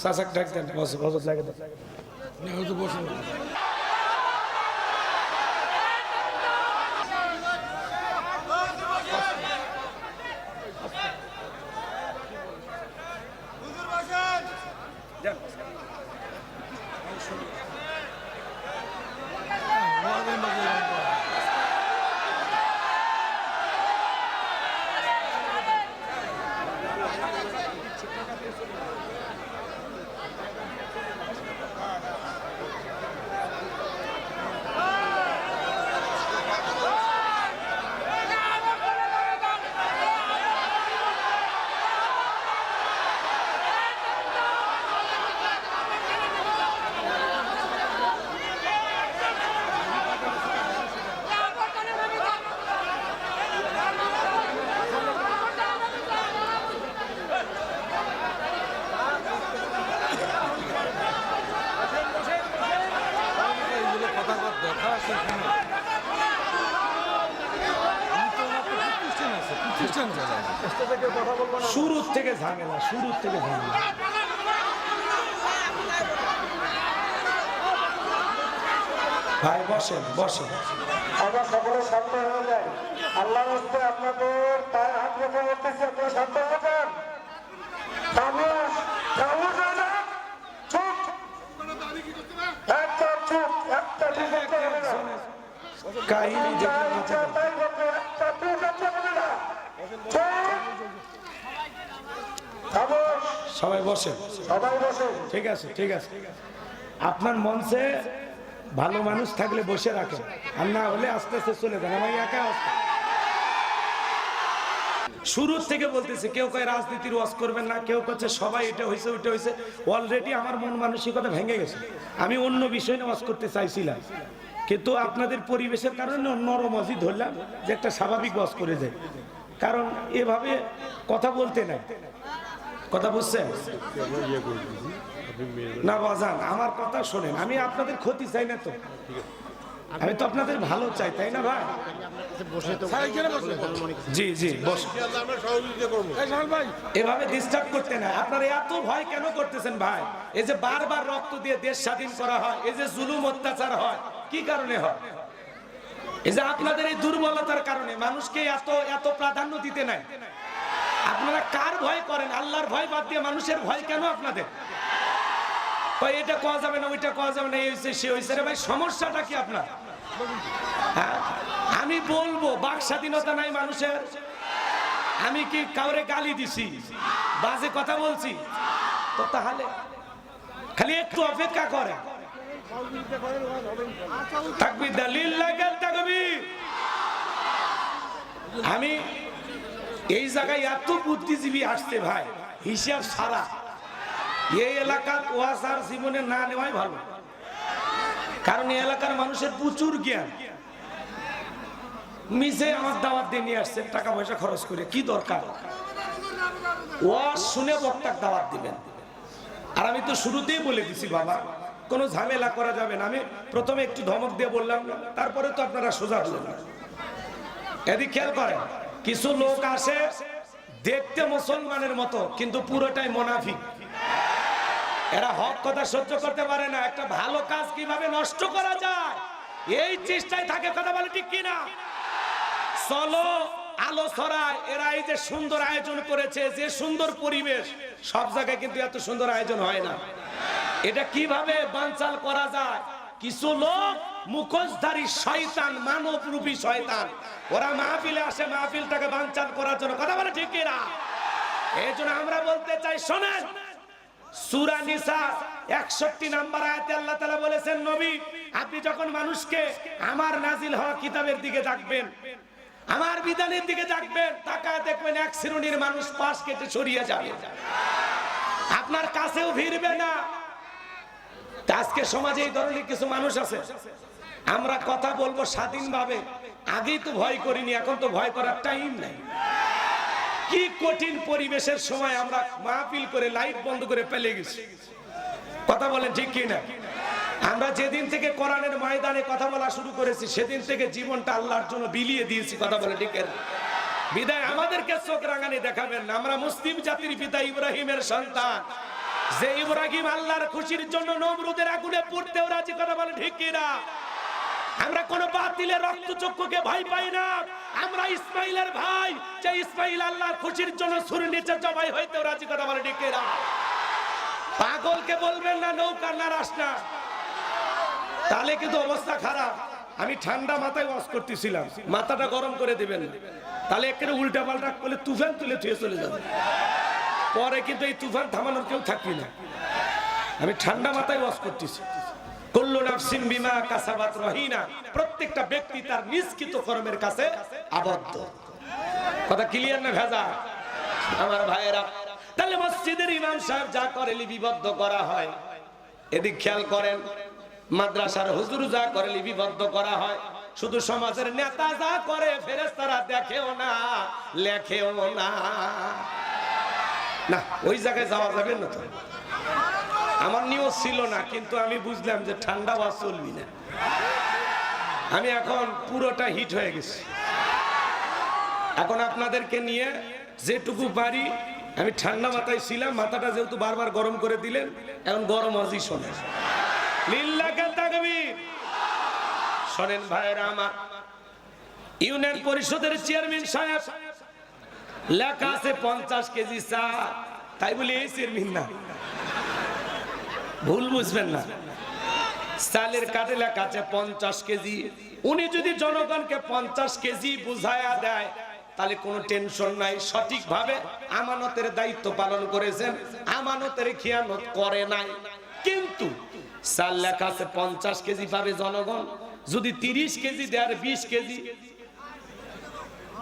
চাচাক ডাক দেন, বসে বসত লাগে দেন। বসুন। শুরুর থেকে ঝামেলা, শুরুর থেকে ঝামেলা। ভাই বসেন, বসেন। আমরা সকলে শান্ত হয়ে যাই। আল্লাহর হস্তে আপনাদের পায়ে হাত রেখে বলতেছি, আপনারা শান্ত হয়ে যান। চুপ, একদম চুপ, একটা ঠিক হবে না। কাহিনী দেখে মাথা গরম। তাই বলবে, একটা ঠিক হবে না। সবাই বসেন, সবাই বসে। ঠিক আছে, ঠিক আছে। আপনার মঞ্চে ভালো মানুষ থাকলে বসে রাখেন, আর না হলে আস্তে আস্তে চলে যান। আমার একা অবস্থা। শুরুর থেকে বলতেছে, কেউ কয় রাজনীতির ওয়াজ করবেন না, কেউ করছে সবাই এটা হয়েছে ওইটা হয়েছে। অলরেডি আমার মন মানসিকতা ভেঙে গেছে। আমি অন্য বিষয় নিয়ে ওয়াজ করতে চাইছিলাম, কিন্তু আপনাদের পরিবেশের কারণে নরমজি ধরলাম যে একটা স্বাভাবিক ওয়াজ করে যায়। কারণ এভাবে কথা বলতে নাই, কথা বুঝছেন না বাজান? আমার কথা শোনেন, আমি আপনাদের ক্ষতি চাই না তো, আমি তো আপনাদের ভালো চাই, তাই না ভাই? জি জি, এভাবে ডিস্টার্ব করতে না। আপনারা এত ভয় কেন করতেছেন ভাই? এই যে বারবার রক্ত দিয়ে দেশ স্বাধীন করা হয়, এই যে জুলুম অত্যাচার হয়, কি কারণে হয়? এই যে আপনাদের এই দুর্বলতার কারণে মানুষকে এত এত প্রাধান্য দিতে নাই। আপনারা কার ভয় করেন? আল্লাহর ভয় বাদ দিয়ে মানুষের ভয় কেন আপনাদের? এটা কোয়া যাবে না, ওইটা কোয়া যাবে না, এই হয়েছে সে হয়েছে। রে ভাই, সমস্যাটা কি আপনার? হ্যাঁ, আমি বলবো বাক স্বাধীনতা নাই মানুষের। আমি কি কাউরে গালি দিছি, বাজে কথা বলছি? তো তাহলে খালি একটু অপেক্ষা করে। তাকবীর দাও, লিল্লাহিল তাকবীর। আমি এই জায়গায় এত বুদ্ধিজীবী আসছে ভাই, হিসাব সারা। এই এলাকার ওয়াজ আর জীবনে না নেওয়াই ভালো, কারণ এই এলাকার মানুষের প্রচুর জ্ঞান। মিজে আমার দাওয়াত দিয়ে নিয়ে আসছেন টাকা পয়সা খরচ করে, কি দরকার? ওয়াজ শুনে বক্তার দাওয়াত দিবেন। আর আমি তো শুরুতেই বলে দিছি বাবা, কোনো ঝামেলা করা যাবে না। আমি প্রথমে একটু ধমক দিয়ে বললাম, তারপরে তো আপনারা সোজা হলেন। এদিক খেয়াল করেন, কিছু লোক আসে দেখতে মুসলমানের মতো, কিন্তু পুরোটাই মুনাফিক। এরা হক কথা সহ্য করতে পারে না। একটা ভালো কাজ কিভাবে নষ্ট করা যায় এই চেষ্টায় থাকে, কথা বলে ঠিক কিনা? চলো আলো ছড়ায়। এরা এই যে সুন্দর আয়োজন করেছে, যে সুন্দর পরিবেশ, সব জায়গায় কিন্তু এত সুন্দর আয়োজন হয় না। এটা কিভাবে বানচাল করা যায়? কিছু লোক মুখোশধারী শয়তান, মানবরূপী শয়তান, ওরা মাহফিলে আসে মাহফিলটাকে বানচাল করার জন্য, কথা বলে ঠিক কিনা? এই জন্য আমরা বলতে চাই, শোনেন, সূরা নিসা 61 নম্বর আয়াতে আল্লাহ তাআলা বলেছেন, নবী আপনি যখন মানুষকে আমার নাজিল হওয়া কিতাবের দিকে ডাকবেন, আমার বিধানের দিকে ডাকবেন, তাকায় দেখবেন এক শ্রেণীর মানুষ পাশ কেটে সরিয়ে যাবে, আপনার কাছেও ভিড়বে না। আজকে সমাজে এই ধরনের কিছু মানুষ আছে। আমরা কথা বলবো স্বাধীনভাবে, আগেই তো ভয় করিনি, এখন তো ভয় করার টাইম নাই। কি কঠিন পরিবেশের সময় আমরা মাহফিল করে লাইট বন্ধ করে পেলে গেছি, কথা বলেন ঠিক কিনা? আমরা যেদিন থেকে কোরআনের ময়দানে কথা বলা শুরু করেছি, সেদিন থেকে জীবনটা আল্লাহর জন্য বিলিয়ে দিয়েছি, কথা বলে ঠিক কিনা? বিদায় আমাদেরকে চোখ রাঙানি দেখাবেন না। আমরা মুসলিম জাতির পিতা ইব্রাহিমের সন্তান, যে ইব্রাহিম আল্লাহর খুশির জন্য নমরুদের আগুনে পড়তেও রাজি, কথা বলে ঠিক কিনা? আমরা কোন বাতিলের রক্তচক্ষুকে ভয় পাই না, আমরা ইসমাইলের ভাই, যে ইসমাইল আল্লাহর খুশির জন্য ছুরি নিচে জবাই হইতেও রাজি, কথা বলে ঠিক কিনা? পাগলকে বলবেন না নৌকা নারাস না, তাহলে কিন্তু অবস্থা খারাপ। আমি ঠান্ডা মাথায় ওয়াজ করতেছিলাম, মাথাটা গরম করে দিবেন, তাহলে একেবারে উল্টা পাল্টা করলে তুফান তুলে থুয়ে চলে যাবে, পরে কিন্তু এই তুফান থামানোর কেউ থাকবি না। আমি ঠান্ডা মাথায় ওয়াজ করতেছি। কুল্লু নাফসিন বিমা কাসাবাত রহিনা, প্রত্যেকটা ব্যক্তি তার নিষ্কৃত কর্মের কাছে আবদ্ধ। কথা ক্লিয়ার না ভেজা আমার ভাইয়েরা? তাহলে মসজিদের ইমাম সাহেব যা করে লিপিবদ্ধ করা হয়, এদিক খেয়াল করেন। মাদ্রাসার হুজুর যা করে লিপিবদ্ধ করা হয়। শুধু সমাজের নেতা যা করে ফেরেশতারা দেখেও না, লেখেও না। না, ওই জায়গায় যাওয়া যাবে না। তো আমার নিয়ত ছিল না, কিন্তু আমি বুঝলাম যে ঠান্ডা ওয়াজ চলবি না। আমি এখন পুরোটা হিট হয়ে গেছি। এখন আপনাদেরকে নিয়ে যেটুকু পারি, আমি ঠান্ডা মাথায় ছিলাম, মাথাটা যেহেতু বারবার গরম করে দিলেন, এখন গরম ওয়াজই শোনে। লিল্লাহি তাকবীর। শোনেন ভাইরা আমার, ইউনিয়ন পরিষদের চেয়ারম্যান সাহেব, লেখা আছে 50 কেজি চা, তাই বলে এই চেয়ারম্যান না, ভুল বুঝবেন না। চালের কার্ডে লেখা আছে 50 কেজি। উনি যদি জনগণকে 50 কেজি বুঝায়া দেয়, তাহলে কোনো টেনশন নাই, সঠিকভাবে আমানতের দায়িত্ব পালন করেছেন, আমানতের খেয়ানত করে নাই। কিন্তু চাল লেখা আছে 50 কেজি পাবে জনগণ, যদি 30 কেজি দেয় আর 20 কেজি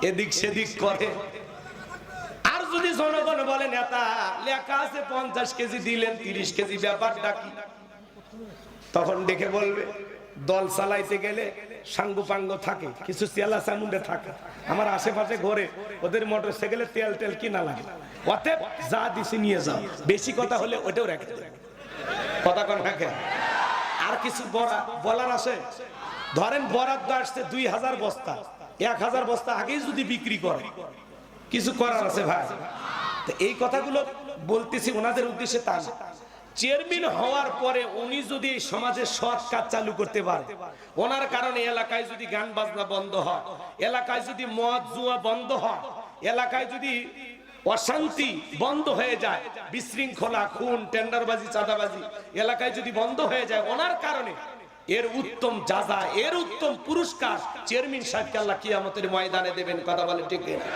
এদিক সেদিক করে, আর যদি জনগণ বলে নেতা লেখা আছে 50 কেজি দিলেন 30 কেজি, ব্যাপারটা কি? তখন দেখে বলবে, দল চালাইতে গেলে সাঙ্গুপাঙ্গ থাকে, কিছু চেলা চামুন্ডে থাকে আমার আশেপাশে ঘরে, ওদের মোটর সাইকেলে তেল টেল কিনা লাগে, অতএব যা দিছি নিয়ে যাও, বেশি কথা হলে ওটাও রেখে দেবে। কথা কোন রাখে? আর কিছু বলার আছে? ধরেন বরাদ্দ আসছে 2000 বস্তা, 1000 বস্তা আগেই যদি বিক্রি করে, কিছু করার আছে ভাই? তো এই কথাগুলো বলতেছি ওনাদের উদ্দেশ্যে। তা চেয়ারম্যান হওয়ার পরে উনি যদি এই সমাজে সৎ কাজ চালু করতে পারে, ওনার কারণে এলাকায় যদি গান বাজনা বন্ধ হয়, এলাকায় যদি মদ জুয়া বন্ধ হয়, এলাকায় যদি অশান্তি বন্ধ হয়ে যায়, বিশৃঙ্খলা, খুন, টেন্ডারবাজি, চাঁদাবাজি এলাকায় যদি বন্ধ হয়ে যায়, ওনার কারণে এর উত্তম যাজা, এর উত্তম পুরস্কার চেয়ারম্যান সাহেবকে আল্লাহ কিয়ামতের ময়দানে দেবেন। কথা বলে ঠিক না?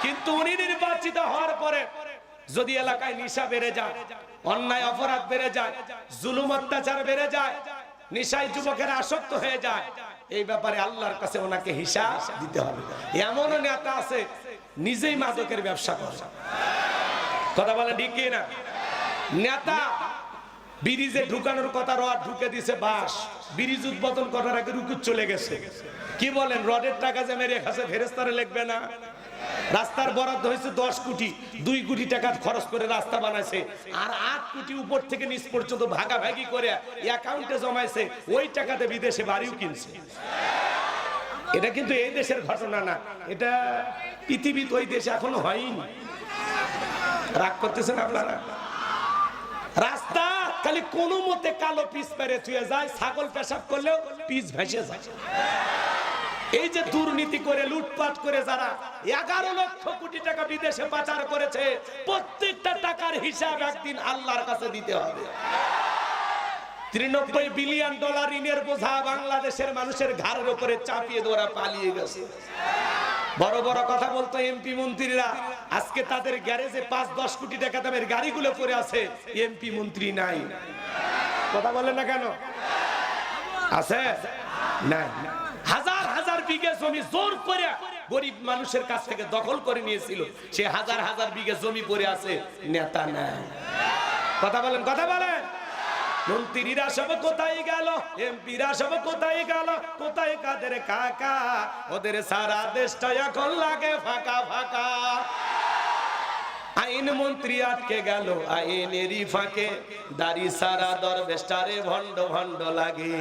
কিন্তু উনি নির্বাচিত হওয়ার পরে যদি এলাকায় নেশা বেড়ে যায়, অন্যায় অপরাধ বেড়ে যায়, জুলুম অত্যাচার বেড়ে যায়, নেশায় যুবকেরা আসক্ত হয়ে যায়, এই ব্যাপারে আল্লাহর কাছে ওনাকে হিসাব দিতে হবে। এমনও নেতা আছে নিজেই মাদকের ব্যবসা করে। কথা বলে ঠিক না? নেতা ব্রিজে ঢুকানোর কথা, রড ঢুকে দিছে, বাস ব্রিজ উদ্বোধন করার আগে রুকুত চলে গেছে। কি বলেন, রডের টাকা যে মেরে খাসে ফেরেশতারে লিখবে না? রাস্তার বরাদ্দ হয়েছে 10 কোটি, 2 কোটি টাকা খরচ করে রাস্তা বানাইছে, আর 8 কোটি উপর থেকে নিচ পর্যন্ত ভাগাভাগি করে অ্যাকাউন্টে জমাইছে, ওই টাকাতে বিদেশে বাড়িও কিনছে। এটা কিন্তু এই দেশের ঘটনা না, এটা পৃথিবীতে ওই দেশে এখনো হয়নি। রাগ করতেছেন আপনারা? রাস্তা খালি কোন মতে কালো পিচ পেরে থুয়ে যায়, ছাগল পেশাব করলেও পিচ ভেসে যায়। এই যে দুর্নীতি করে লুটপাট করে যারা 11 লক্ষ কোটি টাকা বিদেশে পাচার করেছে, প্রত্যেকটা টাকার হিসাব একদিন আল্লাহর কাছে দিতে হবে। 93 বিলিয়ন ডলার ঋণের বোঝা বাংলাদেশের মানুষের ঘাড়ের উপরে চাপিয়ে ধরা পালিয়ে গেছে। বড় বড় কথা বলতো এমপি মন্ত্রীরা, আজকে তাদের গ্যারেজে 5-10 কোটি টাকা দামের গাড়িগুলো পড়ে আছে, এমপি মন্ত্রী নাই। কথা বলেন না কেন? আছে না? হাজার হাজার বিঘা জমি জোর করে গরিব মানুষের কাছ থেকে দখল করে নিয়েছিল, সে হাজার হাজার বিঘা জমি পড়ে আছে, নেতা নাই। কথা বলেন, কথা বলেন। মন্ত্রীরা সব কোথায় গেল, এমপিরা সব কোথায় গেল, কোথায় কাদের কাকা? ওদের সারা দেশটা এখন লাগে ফাঁকা ফাঁকা। আইন মন্ত্রী আটকে গেল আইনেরই ফাঁকে, দাড়ি সারা দরবেশটারে ভণ্ড ভণ্ড লাগে।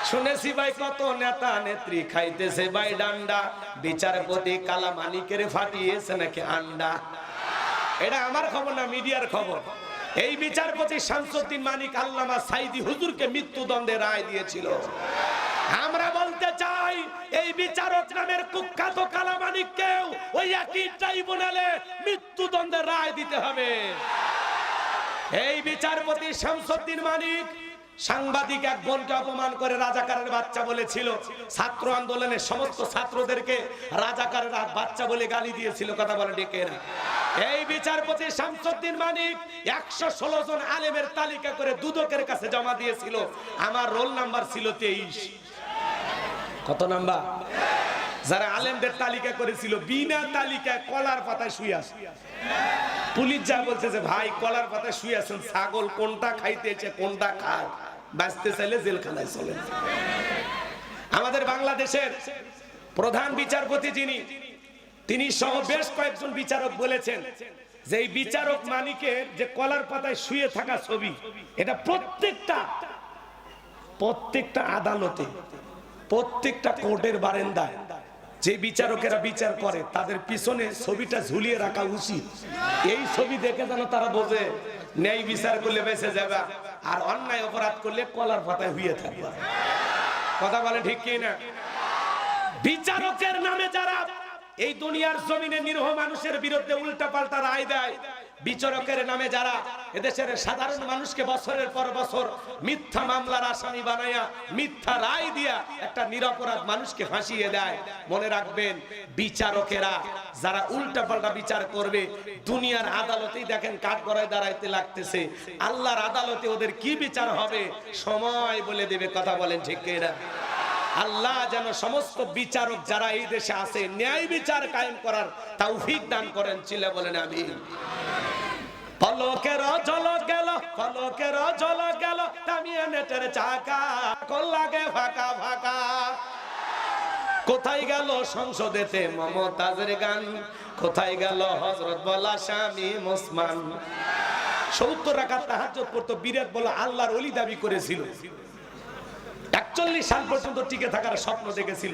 শুনেছি ভাই কত নেতা নেত্রী খাইতেছে ভাই ডান্ডা, বিচারপতি কালা মানিকের ফাটিয়েছে নাকি আন্ডা। এটা আমার খবর না, মিডিয়ার খবর। এই বিচারপতি শামসুদ্দিন মানিক আল্লামা সাইদি হুজুরকে মৃত্যুদণ্ডের রায় দিয়েছিল। আমরা বলতে চাই এই বিচারক নামের কুখ্যাত কালামানিককেও ওই একই ট্রাইব্যুনালে মৃত্যুদণ্ডের রায় দিতে হবে। এই বিচারপতি শামসুদ্দিন মানিক সাংবাদিক এক বোনকে অপমান করে রাজাকারের বাচ্চা বলেছিল, ছাত্র আন্দোলনের সমস্ত ছাত্রদেরকে রাজাকারের বাচ্চা বলে গালি দিয়েছিল, কথা বলে ডেকে না। এই বিচারপতি শামসুদ্দিন মানিক 116 জন আলেমের তালিকা করে দুদকের কাছে জমা দিয়েছিল। আমার রোল নাম্বার ছিল 23। কত নাম্বার? যারা আলেমদের তালিকা করেছিল বিনা তালিকায় কলার পাতায় শুয়ে আছে। পুলিশ যা বলছে যে ভাই কলার পাতায় শুয়ে আছেন, ছাগল কোনটা খাইতেছে কোনটা খায়, বাঁচতে চাইলে জেলখানায় চলেন। আমাদের বাংলাদেশের প্রধান বিচারপতি তিনি সহ বেশ কয়েকজন বিচারক বলেছেন যে এই বিচারক মানিকের যে কলার পাতায় শুয়ে থাকা ছবি, এটা প্রত্যেকটা আদালতে, প্রত্যেকটা কোর্টের বারান্দায় যে বিচারকেরা বিচার করে তাদের পিছনে ছবিটা ঝুলিয়ে রাখা উচিত। এই ছবি দেখে যেন তারা বোঝে ন্যায় বিচার করলে বেঁচে যাবে, আর অন্যায় অপরাধ করলে কলার পাতায় হয়ে থাকবে। কথা বলে ঠিক কি না? বিচারকের নামে যারা এই দুনিয়ার জমিনে নিরীহ মানুষের বিরুদ্ধে উল্টাপাল্টা রায় দেয়, বিচারকের নামে যারা এদেশের সাধারণ মানুষকে বছরের পর বছর মিথ্যা মামলার আসামি বানায়া মিথ্যা রায় দিয়া একটা নিরপরাধ মানুষকে ফাঁসিয়ে দেয়, মনে রাখবেন বিচারকেরা যারা উল্টাপাল্টা বিচার করবে দুনিয়ার আদালতেই দেখেন কাঠগড়ায় দাঁড়াইতে লাগতেছে, আল্লাহর আদালতে ওদের কি বিচার হবে সময় বলে দেবে। কথা বলেন ঠিক কি না? আল্লাহ যেন সমস্ত বিচারক যারা এই দেশে আছে ন্যায় বিচার কায়েম করার তৌফিক দান করেন। চিল্লা বলেন আমিন। পলকের ঝলক গেল, পলকের ঝলক গেল, থামিয়ে নেটের চাকা, কল লাগে ফাঁকা ফাঁকা। কোথায় গেল সংসদেতে মমতাজের গান, কোথায় গেল হযরত বলা স্বামী ওসমান। 70 রাকাত তাহাজ্জুদ পড়তো, বিরাট বলা আল্লাহর ওলি দাবি করেছিল, 41 সাল পর্যন্ত টিকে থাকার স্বপ্ন দেখেছিল,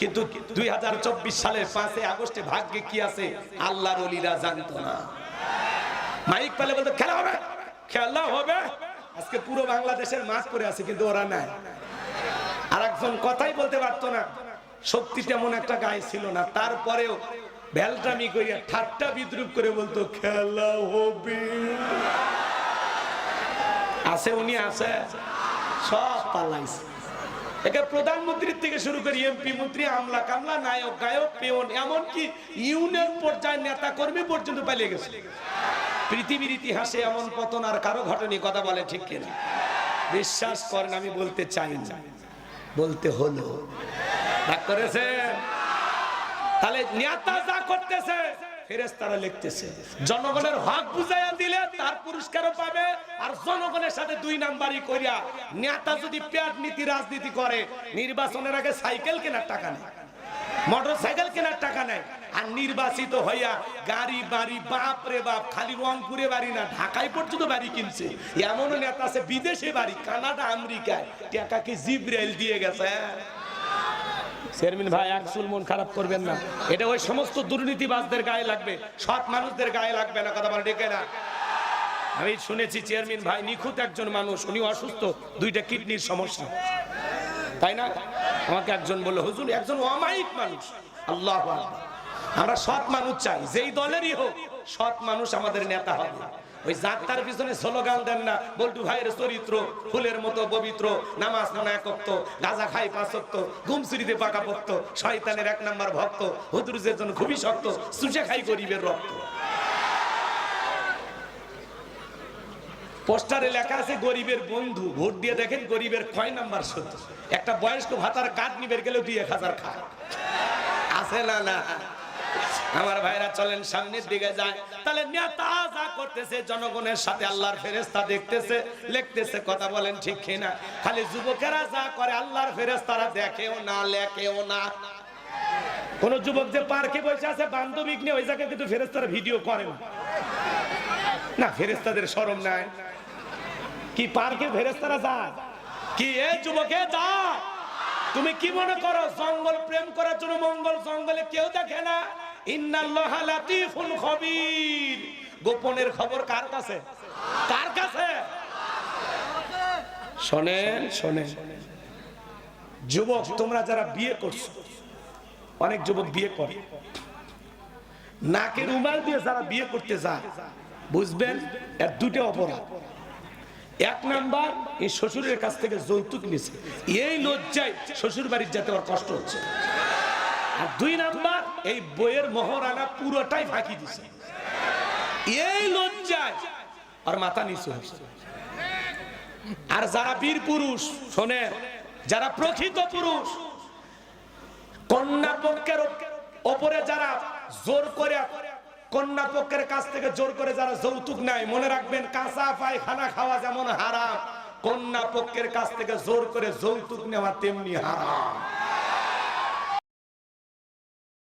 কিন্তু 2024 সালের 5 আগস্টে ভাগ্যে কি আছে আল্লাহর ওলিরা জানতো না। মাইক পেলে বলতো খেলা হবে, খেলা হবে। আজকে পুরো বাংলাদেশের মাঠ করে আছে, কিন্তু ওরা নাই। আর একজন কথাই বলতে পারতো না, শক্তি তেমন একটা গায়ে ছিল না, তারপরেও ভেলটামি করিয়া ঠাট্টা বিদ্রুপ করে বলতো খেলা হবে। আছে উনি আছে, সব পালাইছে। একে প্রধানমন্ত্রীর থেকে শুরু করে এমপি মন্ত্রী, আমলা কামলা, নায়ক গায়ক, পেওন, এমনকি ইউনিয়ন পর্যায়ের নেতা কর্মী পর্যন্ত পালিয়ে গেছে। পৃথিবীর ইতিহাসে এমন পতন আর কারো ঘটেনি। কথা বলে ঠিক কিনা? বিশ্বাস করেন, আমি বলতে চাই না, বলতে হলো। রাগ করেছে? তাহলে নেতা যা করতেছে ফেরেশতারা লিখতেছে, জনগণের হক বুঝাইয়া দিলে তার পুরস্কারও পাবে। আর জনগণের সাথে 2 নাম্বারই করিয়া নেতা যদি পেট নীতি রাজনীতি করে, নির্বাচনের আগে সাইকেল কেনার টাকা নেই, মোটরসাইকেল কেনার টাকা নেই, আর নির্বাচিত হইয়া গাড়ি বাড়ি, বাপ রে বাপ, খালি রংপুরে বাড়ি না ঢাকায় পর্যন্ত বাড়ি কিনছে। এমন নেতা আছে বিদেশে বাড়ি, কানাডা আমেরিকায়, টাকা কি জিব্রাইল দিয়ে গেছে। চেয়ারম্যান ভাই একচুল মন খারাপ করবেন না, এটা ওই সমস্ত দুর্নীতিবাজদের গায়ে লাগবে, সৎ মানুষদের গায়ে লাগবে না। কথা বলে ডেকে না। আমি শুনেছি চেয়ারম্যান ভাই নিখুঁত একজন মানুষ, উনি অসুস্থ, 2টা কিডনির সমস্যা, তাই না? আমাকে একজন বলল হুজুর একজন অমায়িক মানুষ। আল্লাহু আকবার। আমরা সৎ মানুষ চাই, যেই দলেরই হোক সৎ মানুষ আমাদের নেতা হবে। ওই যাত্রার পিছনে স্লোগান দেন না, বল্টু ভাইয়ের চরিত্র ফুলের মতো পবিত্র, নামাজ পড়ে 1 ওয়াক্ত, গাঁজা খাই 5 ওয়াক্ত, ঘুমচুরিতে পাকা পক্ত, শয়তানের 1 নাম্বার ভক্ত, হুজুরের জন্য খুবই শক্ত, চুষে খাই গরিবের রক্ত। পোস্টারে লেখা আছে গরিবের বন্ধু, ভোট দিয়ে দেখেন গরিবের কয় নাম্বার সত্য। একটা বয়স্ক ভাতার কার্ড নিবে গেলেও 2000 খায়, আছে না? না। আমার ভাইরা চলেন সামনের দিকে যায়। তাহলে নেতা যা করতেছে জনগণের সাথে আল্লাহর ফেরেশতা দেখতেছে, লিখতেছে। কথা বলেন ঠিক কিনা? খালি যুবকেরা যা করে আল্লাহর ফেরেশতারা দেখেও না, লেখেও না। কোন যুবক যে পার্কে বসে আছে বান্ধবী নিয়ে, ওই জায়গায় কিন্তু ফেরেশতারা ভিডিও করে না। ফেরেশতাদের শরম নাই? কি পার্কে ফেরেশতারা যায়? কি এ যুবকে যা, তুমি কি মনে করো জঙ্গল প্রেম করার জন্য মঙ্গল জঙ্গলে কেউ দেখে না? ইন্নাল্লাহা লাতীফুন খবীর। গোপনের খবর কার কাছে? কার কাছে? শোনেন শোনেন যুবক, তোমরা যারা বিয়ে করছো, অনেক যুবক বিয়ে করে, নাকের রুমাল দিয়ে যারা বিয়ে করতে যায়, বুঝবেন এর দুটো অপরাধ। এক নাম্বার, এই শ্বশুরের কাছ থেকে যৌতুক নিছে, এই লজ্জায় শ্বশুর বাড়ির যেতে ওর কষ্ট হচ্ছে। আর দুই নাম্বার, এই বইয়ের মহারানা পুরোটাই ফাঁকি দিছে, এই লজ্জায় আর মাথা নিচু হচ্ছে। আর যারা বীর পুরুষ, শোনেন, যারা প্রকৃত পুরুষ, কন্যা পক্ষের ওপরে যারা জোর করে, কন্যা পক্ষের কাছ থেকে জোর করে যারা যৌতুক নেয়, মনে রাখবেন কাঁচা পায়খানা খাওয়া যেমন হারাম, কন্যা পক্ষের কাছ থেকে জোর করে যৌতুক নেওয়া তেমনি হারাম।